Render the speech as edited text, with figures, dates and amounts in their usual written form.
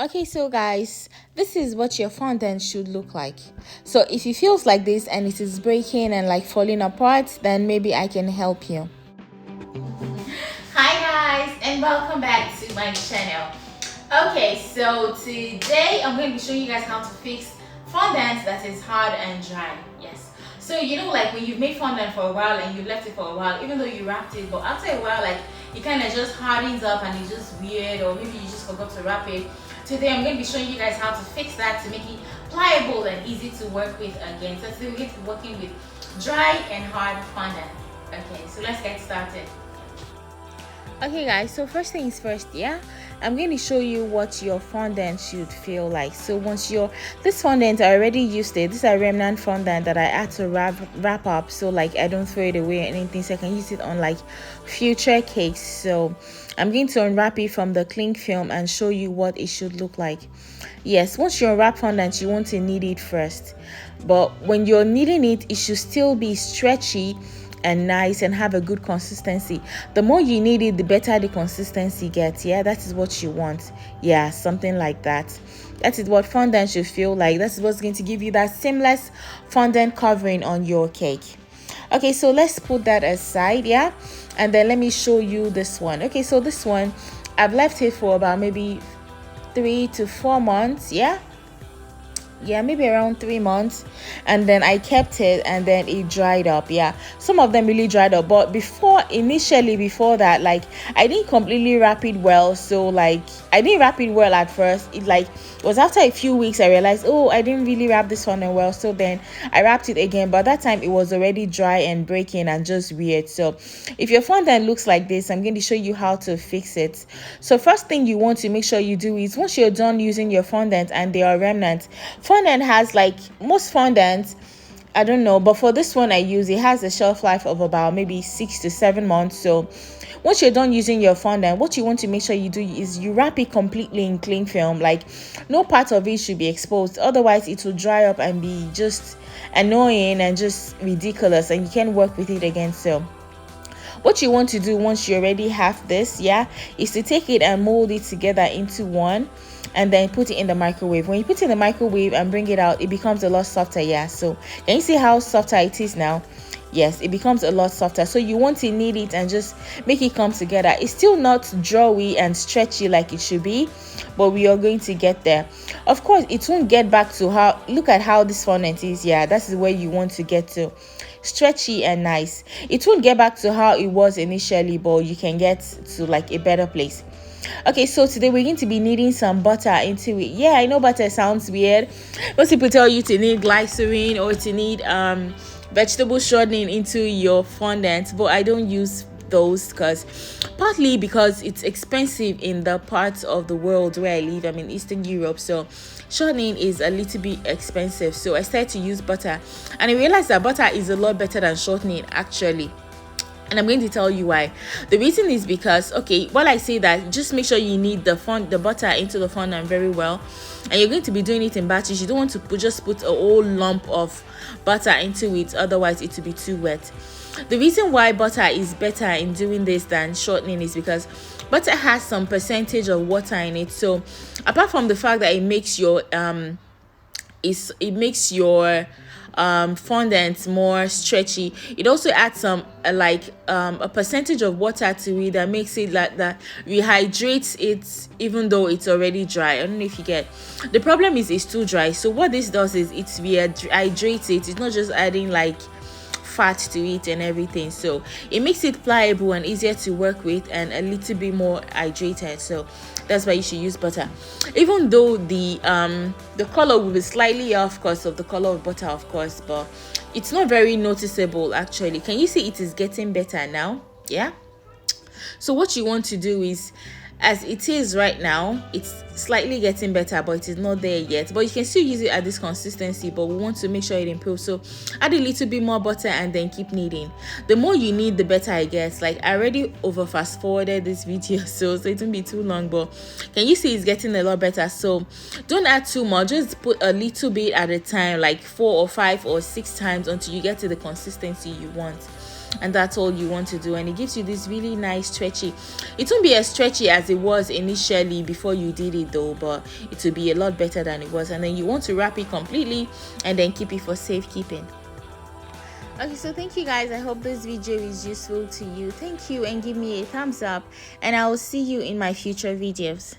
Okay, so guys, this is what your fondant should look like. So if it feels like this and it is breaking and like falling apart, then maybe I can help you. Hi guys, and welcome back to my channel. Okay, so today I'm going to be showing you guys how to fix fondant that is hard and dry. Yes, so like when you've made fondant for a while and you left it for a while, even though you wrapped it, but after a while like it kind of just hardens up and it's just weird, or maybe you just forgot to wrap it. Today I'm going to be showing you guys how to fix that to make it pliable and easy to work with again. So today we're going to be working with dry and hard fondant. Okay, so let's get started. Okay guys, so first things first, yeah, I'm going to show you what your fondant should feel like. So once this fondant, I already used it. This is a remnant fondant that I had to wrap up, so like I don't throw it away or anything, so I can use it on like future cakes. So I'm going to unwrap it from the cling film and show you what it should look like. Yes, once you unwrap fondant, you want to knead it first, but when you're kneading it, it should still be stretchy and nice and have a good consistency. The more you knead it, the better the consistency gets. Yeah, that is what you want. Yeah, something like that. That is what fondant should feel like. That's what's going to give you that seamless fondant covering on your cake. Okay, so let's put that aside, yeah, and then let me show you this one. Okay, so this one I've left it for about maybe 3 to 4 months. Yeah, maybe around 3 months, and then I kept it and then it dried up. Yeah, some of them really dried up, but before that, like I didn't completely wrap it well. So like I didn't wrap it well at first. It was after a few weeks I realized, oh, I didn't really wrap this one well. So then I wrapped it again, but that time it was already dry and breaking and just weird. So if your fondant looks like this, I'm going to show you how to fix it. So first thing you want to make sure you do is, once you're done using your fondant and they are remnants, fondant has, like most fondants, I don't know, but for this one I use, it has a shelf life of about maybe 6 to 7 months. So once you're done using your fondant, what you want to make sure you do is you wrap it completely in cling film. Like no part of it should be exposed, otherwise it will dry up and be just annoying and just ridiculous, and you can't work with it again. So what you want to do once you already have this, yeah, is to take it and mold it together into one and then put it in the microwave. When you put it in the microwave and bring it out, it becomes a lot softer. Yeah, so can you see how softer it is now? Yes, it becomes a lot softer. So you want to knead it and just make it come together. It's still not drawy and stretchy like it should be, but we are going to get there. Of course, it won't get back to how, look at how this fondant is. Yeah, that's where you want to get to, stretchy and nice. It won't get back to how it was initially, but you can get to like a better place. Okay, so today we're going to be kneading some butter into it. Yeah, I know butter sounds weird. Most people tell you to knead glycerin or to knead vegetable shortening into your fondant, but I don't use those partly because it's expensive in the parts of the world where I live. I'm in Eastern Europe, so shortening is a little bit expensive. So I started to use butter, and I realized that butter is a lot better than shortening actually. And I'm going to tell you why. The reason is because, okay, while I say that, just make sure you knead the butter into the fondant very well, and you're going to be doing it in batches. You don't want to just put a whole lump of butter into it, otherwise it will be too wet. The reason why butter is better in doing this than shortening is because butter has some percentage of water in it. So apart from the fact that it makes your fondant more stretchy, it also adds some a percentage of water to it that makes it like that rehydrates it, even though it's already dry. I don't know if you get the problem. Is it's too dry. So what this does is it rehydrates it. It's not just adding like fat to it and everything, so it makes it pliable and easier to work with and a little bit more hydrated. So that's why you should use butter, even though the color will be slightly off because of the color of butter, of course, but it's not very noticeable actually. Can you see it is getting better now? Yeah, so what you want to do is, as it is right now, it's slightly getting better, but it is not there yet. But you can still use it at this consistency, but we want to make sure it improves. So add a little bit more butter and then keep kneading. The more you knead, the better it gets. Like I already over fast forwarded this video, so it won't be too long, but can you see it's getting a lot better? So don't add too much, just put a little bit at a time, like 4 or 5 or 6 times until you get to the consistency you want. and that's all you want to do. And it gives you this really nice stretchy. It won't be as stretchy as it was initially before you did it though, but it will be a lot better than it was. And then you want to wrap it completely and then keep it for safekeeping. Okay, so thank you guys. I hope this video is useful to you. Thank you, and give me a thumbs up, and I will see you in my future videos.